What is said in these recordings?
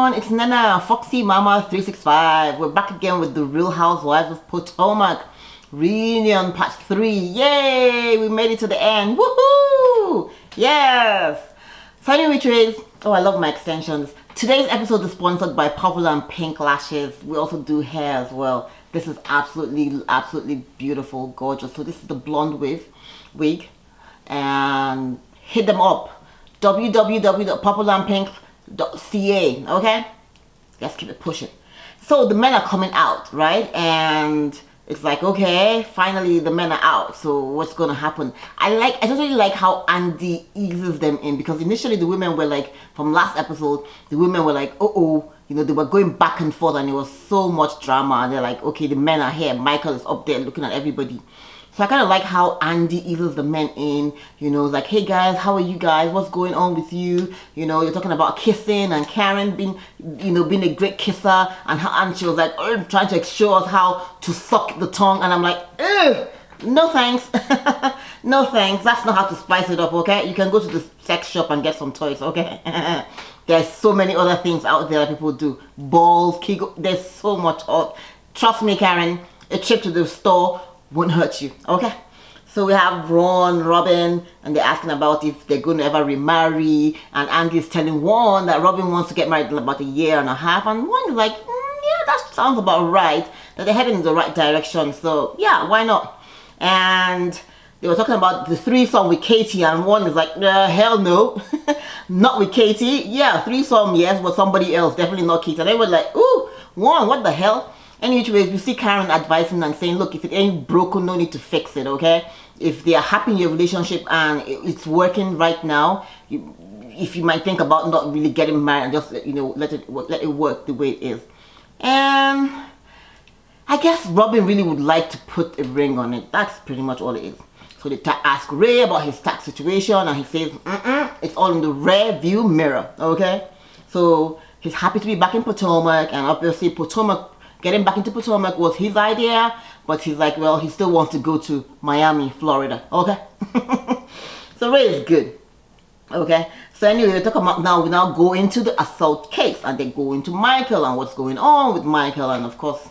everyone, it's Nana, Foxy Mama 365. We're back again with the Real Housewives of Potomac reunion part 3. Yay! We made it to the end. Woohoo! Yes! So anyway, trades. Oh, I love my extensions. Today's episode is sponsored by Popular and Pink Lashes. We also do hair as well. This is absolutely beautiful, gorgeous. So this is the blonde wig. And hit them up. www.popularandpink.ca. Okay, let's keep it pushing. So the men are coming out, right? And it's like, okay, finally the men are out, so what's gonna happen? I just really like how Andy eases them in, because initially the women were like, from last episode, the women were like, you know, they were going back and forth and it was so much drama, and they're like, okay, the men are here, Michael is up there looking at everybody. So I kind of like how Andy eases the men in, you know, like, hey guys, how are you guys? What's going on with you? You know, you're talking about kissing and Karen being a great kisser, and she was like, trying to show us how to suck the tongue, and I'm like, no thanks. No thanks. That's not how to spice it up, okay? You can go to the sex shop and get some toys, okay? There's so many other things out there that people do. Balls, kegel, there's so much. Trust me, Karen, a trip to the store won't hurt you, okay? So we have Ron, Robin, and they're asking about if they're going to ever remarry, and Andy's telling Juan that Robin wants to get married in about 1.5 years, and Juan is like, yeah, that sounds about right, that they're heading in the right direction, so yeah, why not? And they were talking about the threesome with Katie, and Juan is like, hell no, not with Katie. Yeah, threesome, yes, but somebody else, definitely not Katie. And they were like, ooh, Juan, what the hell? Anyways, you see Karen advising and saying, look, if it ain't broken, no need to fix it, okay? If they are happy in your relationship and it's working right now, if you might think about not really getting married and just, you know, let it work the way it is. And I guess Robin really would like to put a ring on it. That's pretty much all it is. So they ask Ray about his tax situation, and he says, it's all in the rear view mirror, okay? So he's happy to be back in Potomac, and obviously getting back into Potomac was his idea, but he's like, well, he still wants to go to Miami, Florida, okay? So Ray is good, okay? So anyway, we talk about we now go into the assault case, and they go into Michael and what's going on with Michael, and of course,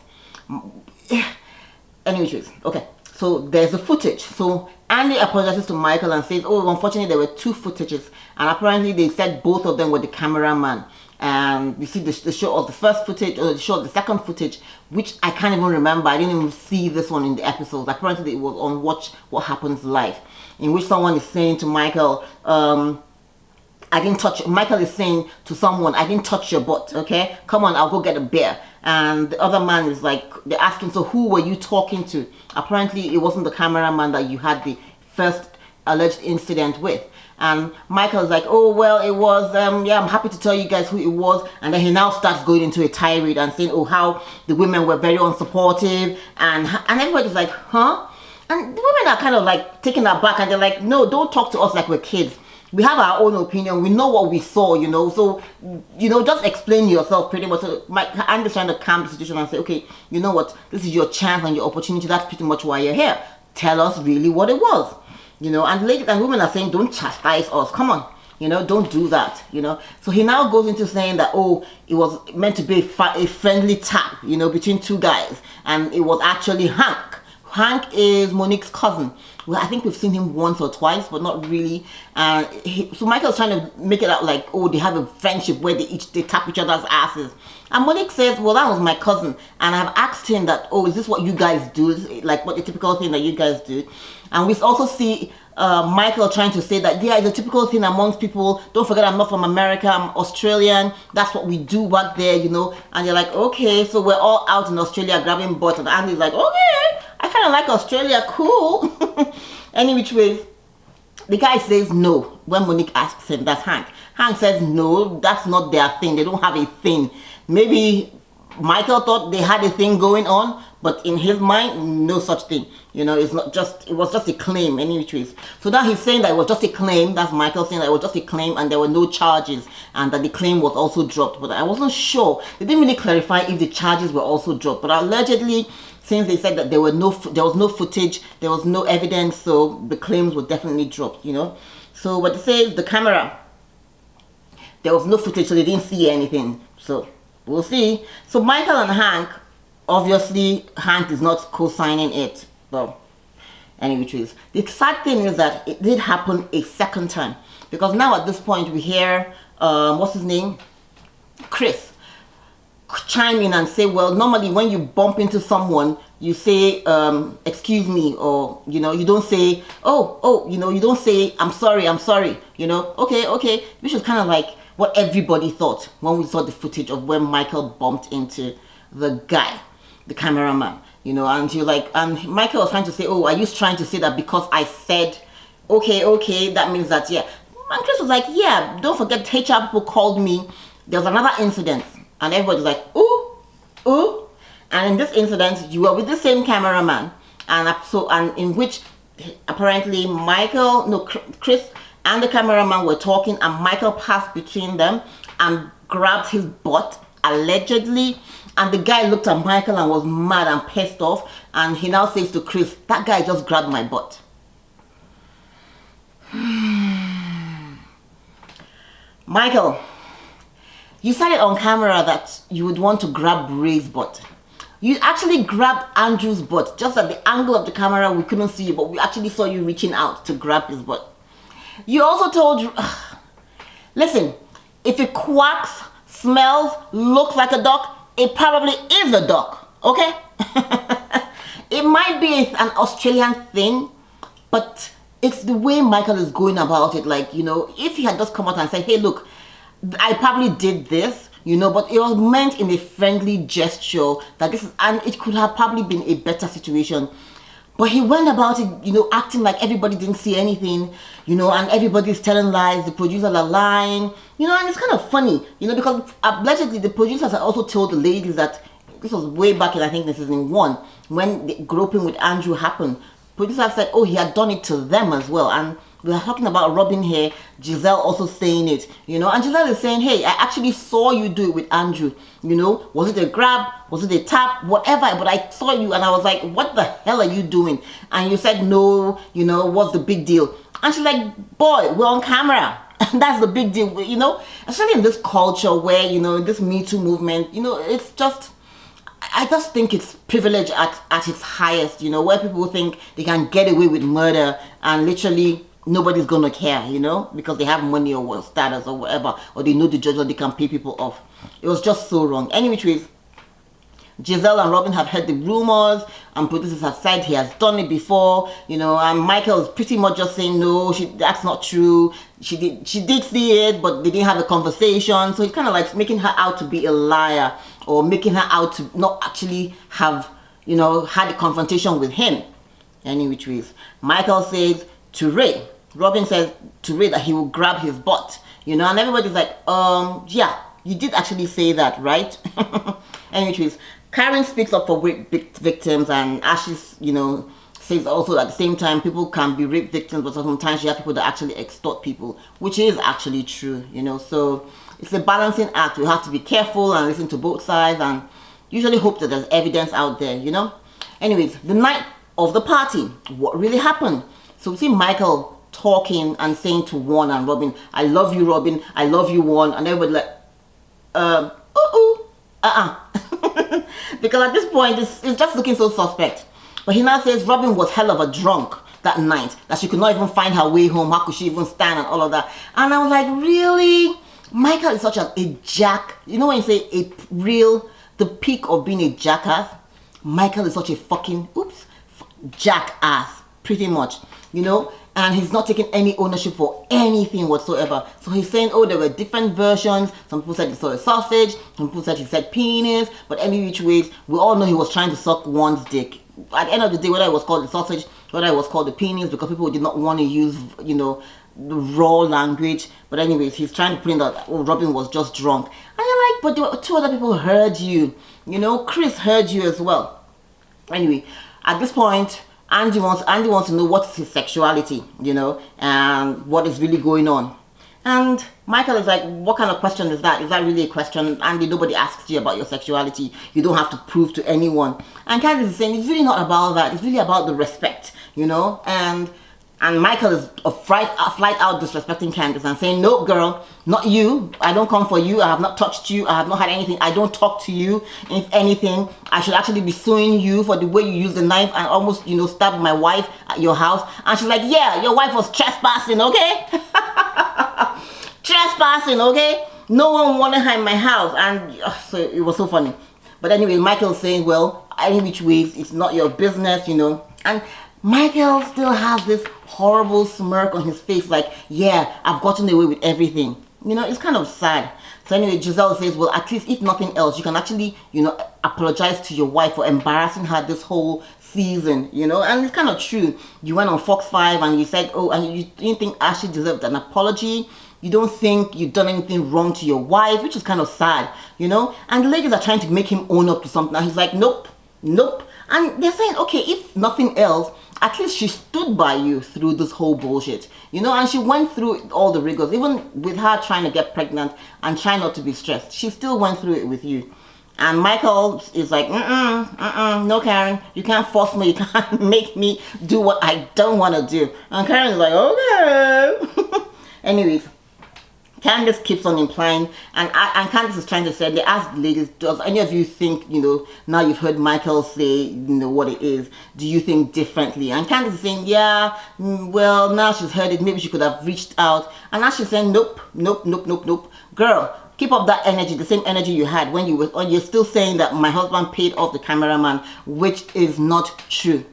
anyways, okay. So there's the footage. So Andy apologizes to Michael and says, oh, unfortunately there were 2 footages, and apparently they said both of them were the cameraman. And you see the show of the first footage, or the show of the second footage, which I can't even remember. I didn't even see this one in the episodes. Apparently it was on Watch What Happens Live, in which someone is saying to Michael, Michael is saying to someone, I didn't touch your butt, okay? Come on, I'll go get a beer. And the other man is like, they're asking, so who were you talking to? Apparently it wasn't the cameraman that you had the first alleged incident with. And Michael's like, oh, well, it was, yeah, I'm happy to tell you guys who it was. And then he now starts going into a tirade and saying, oh, how the women were very unsupportive. And everybody's like, huh? And the women are kind of like taken aback, and they're like, no, don't talk to us like we're kids. We have our own opinion. We know what we saw, you know. So, you know, just explain yourself pretty much. So I'm just trying to calm the situation and say, okay, you know what? This is your chance and your opportunity. That's pretty much why you're here. Tell us really what it was. You know, and ladies and women are saying, don't chastise us. Come on, you know, don't do that, you know. So he now goes into saying that, oh, it was meant to be a friendly tap, you know, between 2 guys. And it was actually Hank. Hank is Monique's cousin. Well, I think we've seen him once or twice, but not really. So Michael's trying to make it out like, oh, they have a friendship where they tap each other's asses. And Monique says, well, that was my cousin. And I've asked him that, oh, is this what you guys do? Like, what the typical thing that you guys do? And we also see Michael trying to say that, yeah, it's a typical thing amongst people. Don't forget, I'm not from America, I'm Australian. That's what we do back there, you know. And you're like, okay, so we're all out in Australia grabbing butts. And Andy's like, okay, I kind of like Australia, cool. Any which way, the guy says no when Monique asks him. That's Hank. Hank says no, that's not their thing. They don't have a thing. Maybe Michael thought they had a thing going on, but in his mind, no such thing. You know, it was just a claim, any which ways. So now he's saying that it was just a claim. That's Michael saying that it was just a claim and there were no charges, and that the claim was also dropped. But I wasn't sure. They didn't really clarify if the charges were also dropped. But allegedly, since they said that there was no footage, there was no evidence, so the claims were definitely dropped, you know. So what they say is the camera, there was no footage, so they didn't see anything. So we'll see. So Michael and Hank, obviously Hank is not co-signing it. Well, anyway, the sad thing is that it did happen a second time, because now at this point we hear what's his name, Chris, chime in and say, well, normally when you bump into someone, you say excuse me, or you don't say you don't say I'm sorry, okay, which is kind of like what everybody thought when we saw the footage of when Michael bumped into the guy, the cameraman, and you're like, and Michael was trying to say, oh, are you trying to say that because I said okay, that means that, yeah. And Chris was like, yeah, don't forget HR people called me, there was another incident, and everybody's like, ooh. And in this incident, you were with the same cameraman, and in which apparently Chris and the cameraman were talking, and Michael passed between them and grabbed his butt, allegedly. And the guy looked at Michael and was mad and pissed off, and he now says to Chris, that guy just grabbed my butt. Michael, you said it on camera that you would want to grab Ray's butt. You actually grabbed Andrew's butt. Just at the angle of the camera, we couldn't see you, but we actually saw you reaching out to grab his butt. You also told... listen, if it quacks, smells, looks like a duck, it probably is a duck, okay? It might be an Australian thing, but it's the way Michael is going about it. Like, if he had just come out and said, hey, look, I probably did this, but it was meant in a friendly gesture that this is, and it could have probably been a better situation. But he went about it, acting like everybody didn't see anything, and everybody's telling lies, the producers are lying, and it's kind of funny, because allegedly the producers had also told the ladies that, this was way back in, I think, season 1, when the groping with Andrew happened. Producers said, oh, he had done it to them as well. And we are talking about Robin here, Giselle also saying it, and Giselle is saying, hey, I actually saw you do it with Andrew, was it a grab, was it a tap, whatever, but I saw you, and I was like, what the hell are you doing? And you said, no, what's the big deal? And she's like, boy, we're on camera, and that's the big deal, especially in this culture where, in this Me Too movement, it's just, I just think it's privilege at its highest, where people think they can get away with murder and literally nobody's gonna care, because they have money or status or whatever, or they know the judge, or they can pay people off. It was just so wrong. Anyway, Giselle and Robin have heard the rumors, and producers have said he has done it before, and Michael is pretty much just saying, no, that's not true. She did see it, but they didn't have a conversation. So he's kind of like making her out to be a liar, or making her out to not actually have, had a confrontation with him. Anyway, Michael says to Ray, Robin says to Ray that he will grab his butt, and everybody's like, yeah, you did actually say that, right? Anyway, Karen speaks up for rape victims, and Ashley, says also at the same time, people can be rape victims, but sometimes you have people that actually extort people, which is actually true, so it's a balancing act. We have to be careful and listen to both sides, and usually hope that there's evidence out there, Anyways, the night of the party, what really happened? So we see Michael talking and saying to Juan and Robin, I love you, Robin, I love you, Juan, and everybody like, because at this point it's just looking so suspect. But he now says Robin was hell of a drunk that night, that she could not even find her way home, how could she even stand, and all of that. And I was like, really? Michael is such a jack. When you say the peak of being a jackass, Michael is such a fucking jackass, pretty much, and he's not taking any ownership for anything whatsoever. So he's saying, oh, there were different versions. Some people said he saw a sausage, some people said he said penis, but any which ways, we all know he was trying to suck one's dick. At the end of the day, whether it was called the sausage, whether it was called the penis, because people did not want to use, the raw language. But anyways, he's trying to put in that, oh, Robin was just drunk. And you're like, but there were 2 other people heard you. Chris heard you as well. Anyway, at this point, Andy wants to know what's his sexuality, and what is really going on. And Michael is like, what kind of question is that? Is that really a question? Andy, nobody asks you about your sexuality. You don't have to prove to anyone. And Candice is saying, it's really not about that. It's really about the respect, And And Michael is a flight out disrespecting Candace and saying, no girl, not you. I don't come for you. I have not touched you. I have not had anything. I don't talk to you. If anything, I should actually be suing you for the way you use the knife and almost, stabbed my wife at your house. And she's like, yeah, your wife was trespassing, okay? Trespassing, okay? No one wanted her in my house. And so it was so funny. But anyway, Michael's saying, well, any which ways, it's not your business, And Michael still has this horrible smirk on his face like, yeah, I've gotten away with everything. It's kind of sad. So anyway, Giselle says, well, at least if nothing else, you can actually, apologize to your wife for embarrassing her this whole season, And it's kind of true. You went on Fox 5 and you said, oh, and you didn't think Ashley deserved an apology. You don't think you've done anything wrong to your wife, which is kind of sad, And the ladies are trying to make him own up to something. And he's like, nope, nope. And they're saying, okay, if nothing else, at least she stood by you through this whole bullshit, and she went through all the rigors, even with her trying to get pregnant and trying not to be stressed. She still went through it with you. And Michael is like, no, Karen, you can't force me, you can't make me do what I don't want to do. And Karen is like, okay. Anyways, Candace keeps on implying, and Candace is trying to say, they ask the ladies, does any of you think, now you've heard Michael say, what it is, do you think differently? And Candace is saying, yeah, well, now she's heard it, maybe she could have reached out. And now she's saying, nope, nope, nope, nope, nope. Girl, keep up that energy, the same energy you had when you're still saying that my husband paid off the cameraman, which is not true.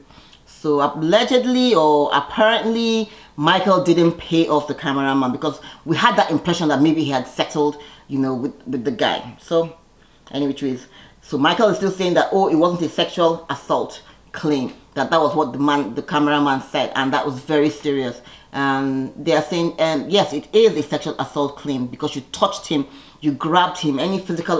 So allegedly or apparently, Michael didn't pay off the cameraman because we had that impression that maybe he had settled, with the guy. So, anyways, so Michael is still saying that, oh, it wasn't a sexual assault claim. That was what the cameraman said, and that was very serious. And they are saying, yes, it is a sexual assault claim because you touched him, you grabbed him, any physical,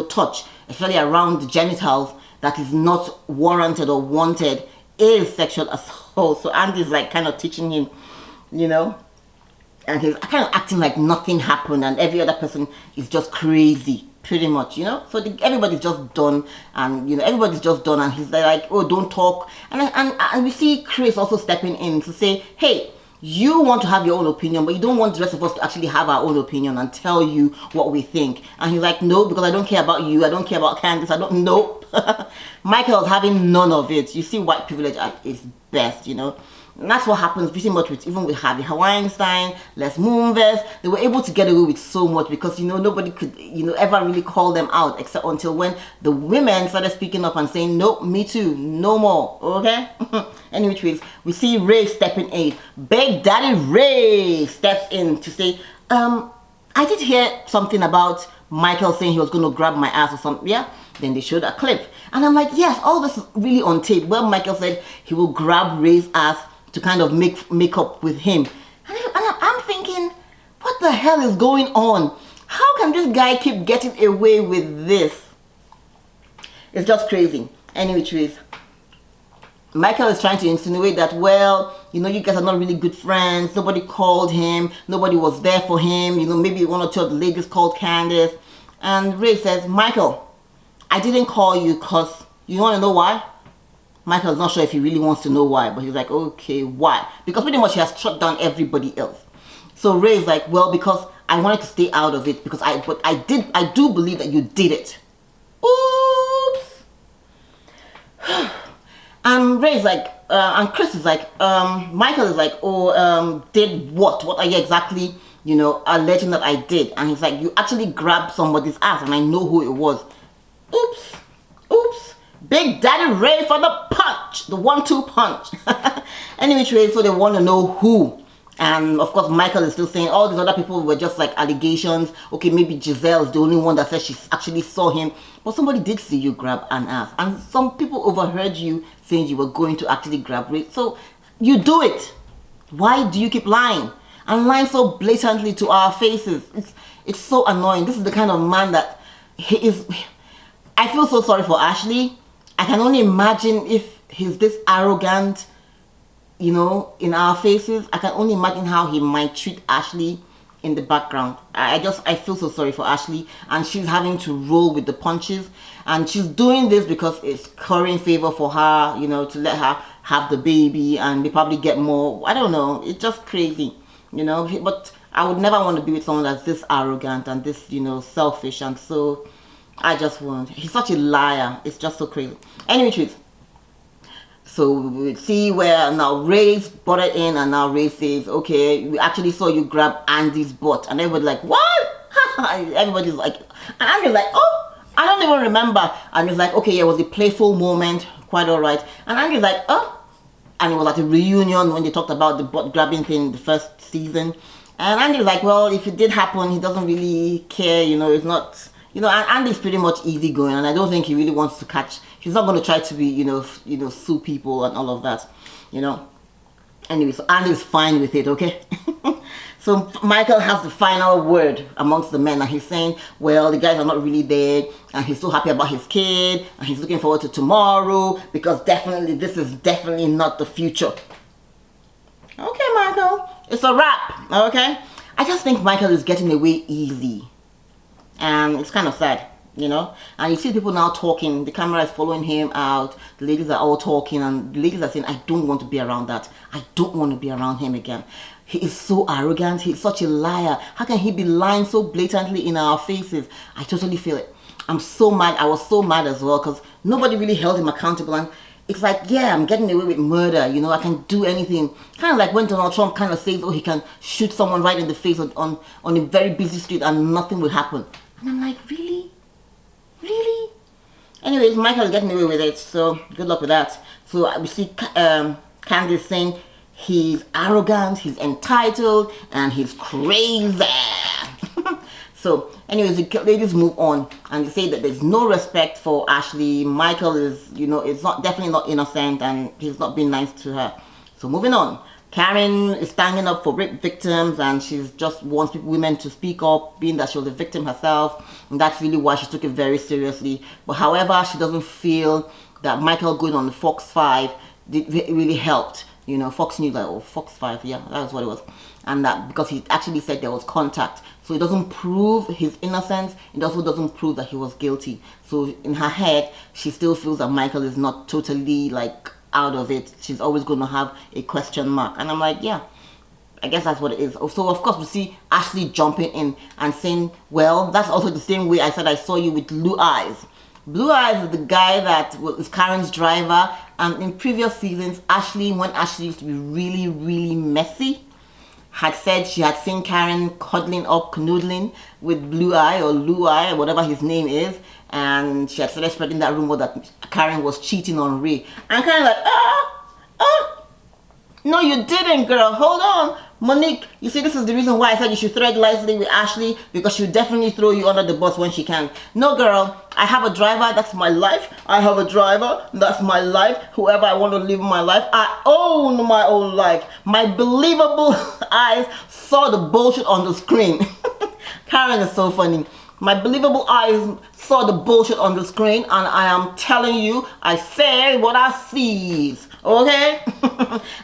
touch, especially around the genitals that is not warranted or wanted is sexual assault. So Andy's like kind of teaching him, and he's kind of acting like nothing happened and every other person is just crazy, pretty much, So everybody's just done, and everybody's just done, and he's like, oh, don't talk. And we see Chris also stepping in to say, hey, you want to have your own opinion, but you don't want the rest of us to actually have our own opinion and tell you what we think. And he's like, no, because I don't care about you. I don't care about Candace. I don't know. Michael's having none of it. You see, white privilege at its best, And that's what happens pretty much even with Harvey Weinstein, Les Moonves. They were able to get away with so much because, nobody could, ever really call them out except until when the women started speaking up and saying, nope, me too, no more, okay? Anyways, we see Ray stepping in. Big Daddy Ray steps in to say, I did hear something about Michael saying he was going to grab my ass or something, yeah? Then they showed a clip. And I'm like, yes, all this is really on tape. Well, Michael said he will grab Ray's ass to kind of make up with him. And I'm thinking, what the hell is going on? How can this guy keep getting away with this? It's just crazy. Anyways, Michael is trying to insinuate that, well, you guys are not really good friends. Nobody called him. Nobody was there for him. Maybe one or two of the ladies called Candace. And Ray says, Michael, I didn't call you because, you want to know why? Michael's not sure if he really wants to know why, but he's like, okay, why? Because pretty much he has shut down everybody else. So Ray's like, well, because I wanted to stay out of it, because I do believe that you did it. Oops. And Ray's like, and Chris is like, Michael is like, oh, did what? What are you exactly, alleging that I did? And he's like, you actually grabbed somebody's ass, and I know who it was. Oops. Oops. Big Daddy Ray for the punch. The 1-2 punch. Anyway, so they want to know who. And of course, Michael is still saying all these other people were just like allegations. Okay, maybe Giselle is the only one that says she actually saw him. But somebody did see you grab an ass. And some people overheard you saying you were going to actually grab Ray. So you do it. Why do you keep lying? And lying so blatantly to our faces. It's so annoying. This is the kind of man that he is. I feel so sorry for Ashley. I can only imagine if he's this arrogant, in our faces. I can only imagine how he might treat Ashley in the background. I feel so sorry for Ashley, and she's having to roll with the punches, and she's doing this because it's currying favor for her, you know, to let her have the baby, and they probably get more. I don't know. It's just crazy, you know. But I would never want to be with someone that's this arrogant and this, you know, selfish, and so I just won't. He's such a liar. It's just so crazy. Anyway, so we see where now Ray's brought it in, and now Ray says, okay, we actually saw you grab Andy's butt, and everybody's like, what? Everybody's like, and Andy's like, oh, I don't even remember. And he's like, okay, yeah, it was a playful moment, quite all right. And Andy's like, oh, and it was at a reunion when they talked about the butt grabbing thing in the first season. And Andy's like, well, if it did happen, he doesn't really care, you know, it's not, you know, and Andy's pretty much easygoing, and I don't think he really wants to catch, he's not going to try to be, you know, sue people and all of that, you know. Anyway, so Andy's fine with it, okay? So Michael has the final word amongst the men, and he's saying, well, the guys are not really there, and he's so happy about his kid, and he's looking forward to tomorrow, because definitely, this is definitely not the future. Okay, Michael, it's a wrap, okay? I just think Michael is getting away easy, and it's kind of sad, you know. And you see people now talking, the camera is following him out, the ladies are all talking, and the ladies are saying, I don't want to be around that, I don't want to be around him again. He is so arrogant, he's such a liar. How can he be lying so blatantly in our faces? I totally feel it. I'm so mad. I was so mad as well, because nobody really held him accountable, and it's like, yeah, I'm getting away with murder, you know, I can do anything. Kind of like when Donald Trump kind of says, oh, he can shoot someone right in the face on a very busy street and nothing will happen. And I'm like, really? Really? Anyways, Michael is getting away with it, so good luck with that. So we see Candice saying he's arrogant, he's entitled, and he's crazy. So anyways, the ladies move on, and they say that there's no respect for Ashley. Michael is, you know, it's not, definitely not innocent, and he's not being nice to her. So moving on, Karen is standing up for rape victims, and she's just wants women to speak up, being that she was a victim herself, and that's really why she took it very seriously. But however, she doesn't feel that Michael going on the Fox 5 really helped. You know, Fox News, or Fox 5, yeah, that was what it was. And that because he actually said there was contact. So it doesn't prove his innocence. It also doesn't prove that he was guilty. So in her head, she still feels that Michael is not totally, like, out of it. She's always going to have a question mark. And I'm like, yeah, I guess that's what it is. So of course we see Ashley jumping in and saying, well, that's also the same way I said I saw you with Blue Eyes. Blue Eyes is the guy that was Karen's driver. And in previous seasons, when Ashley used to be really, really messy, had said she had seen Karen cuddling up, canoodling with Blue Eye, or Lou Eye, or whatever his name is. And she had started spreading that rumor that Karen was cheating on Ray. And Karen like, no, you didn't, girl. Hold on. Monique, you see, this is the reason why I said you should tread lightly with Ashley, because she'll definitely throw you under the bus when she can. No, girl, I have a driver, that's my life. I have a driver, that's my life. Whoever I want to live my life, I own my own life. My believable eyes saw the bullshit on the screen. Karen is so funny. My believable eyes saw the bullshit on the screen, and I am telling you, I say what I sees. Okay?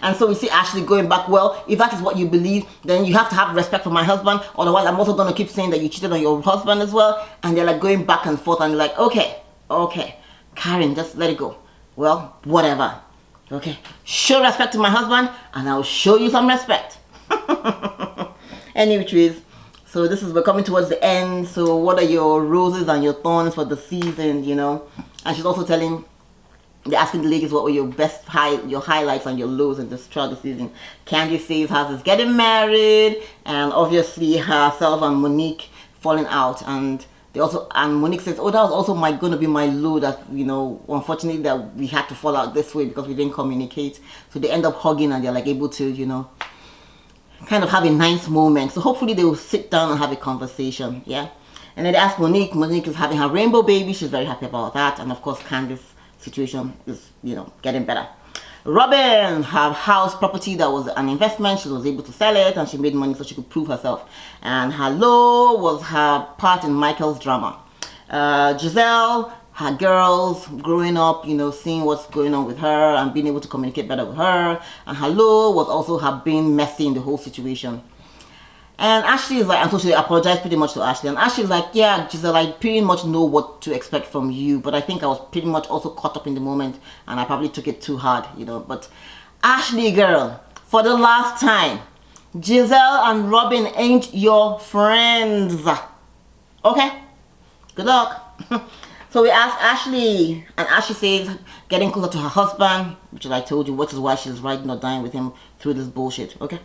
And so we see Ashley going back, well, if that is what you believe, then you have to have respect for my husband, otherwise I'm also going to keep saying that you cheated on your husband as well. And they're like going back and forth, and they're like, okay, Karen, just let it go. Well, whatever. Okay? Show respect to my husband, and I'll show you some respect. Anyways, so we're coming towards the end. So what are your roses and your thorns for the season, you know? And she's also they're asking the ladies what were your your highlights and your lows in this throughout the season. Candy says hers is getting married, and obviously herself and Monique falling out. And Monique says, oh, that was also going to be my low, that, you know, unfortunately that we had to fall out this way because we didn't communicate. So they end up hugging, and they're like able to, you know, kind of have a nice moment. So hopefully they will sit down and have a conversation, yeah. And then they ask Monique. Monique is having her rainbow baby. She's very happy about that. And of course, Candice's situation is, you know, getting better. Robin, her house property that was an investment, she was able to sell it, and she made money so she could prove herself. And her low was her part in Michael's drama. Giselle, her girls growing up, you know, seeing what's going on with her and being able to communicate better with her. And her low was also her being messy in the whole situation. And Ashley is like, and so she apologized pretty much to Ashley. And Ashley was like, yeah, Giselle, I pretty much know what to expect from you. But I think I was pretty much also caught up in the moment. And I probably took it too hard, you know. But Ashley, girl, for the last time, Giselle and Robin ain't your friends. Okay? Good luck. So we asked Ashley, and Ashley says getting closer to her husband, which I told you, which is why she's riding or dying with him through this bullshit. Okay?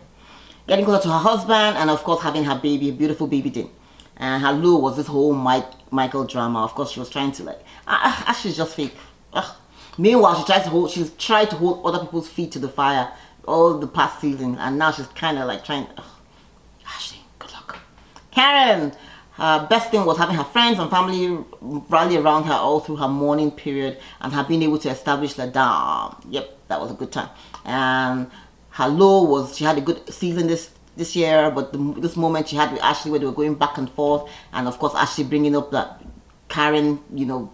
Getting closer to her husband, and of course having her baby, a beautiful baby thing. And her low was this whole Michael drama. Of course, she was trying to like, Ashley's just fake. Ugh. Meanwhile, she's tried to hold other people's feet to the fire all the past season, and now she's kind of like trying. Ugh. Ashley, good luck. Karen, her best thing was having her friends and family rally around her all through her mourning period, and her being able to establish the dam. Yep, that was a good time. And her low was she had a good season this year, but this moment she had with Ashley where they were going back and forth, and of course Ashley bringing up that Karen, you know,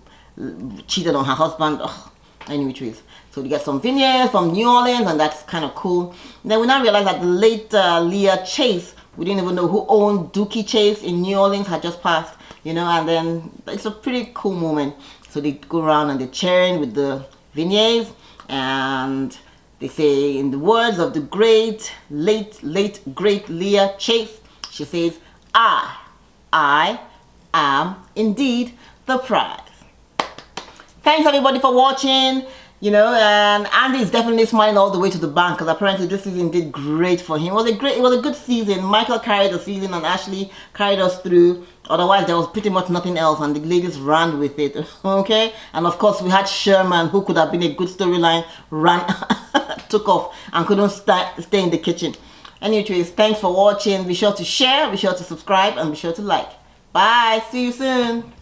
cheated on her husband. Ugh. Any which ways. So we get some vignettes from New Orleans, and that's kind of cool. And then we now realize that the late Leah Chase, we didn't even know who owned Dookie Chase in New Orleans, had just passed, you know, and then it's a pretty cool moment. So they go around and they're cheering with the vignettes, and they say, in the words of the late great Leah Chase, she says, I am indeed the prize. Thanks everybody for watching, you know, and Andy is definitely smiling all the way to the bank because apparently this season did great for him. It was a good season. Michael carried the season and Ashley carried us through. Otherwise, there was pretty much nothing else, and the ladies ran with it. Okay, and of course we had Sherman, who could have been a good storyline, took off and couldn't stay in the kitchen. Anyways, thanks for watching. Be sure to share, be sure to subscribe, and be sure to like. Bye. See you soon.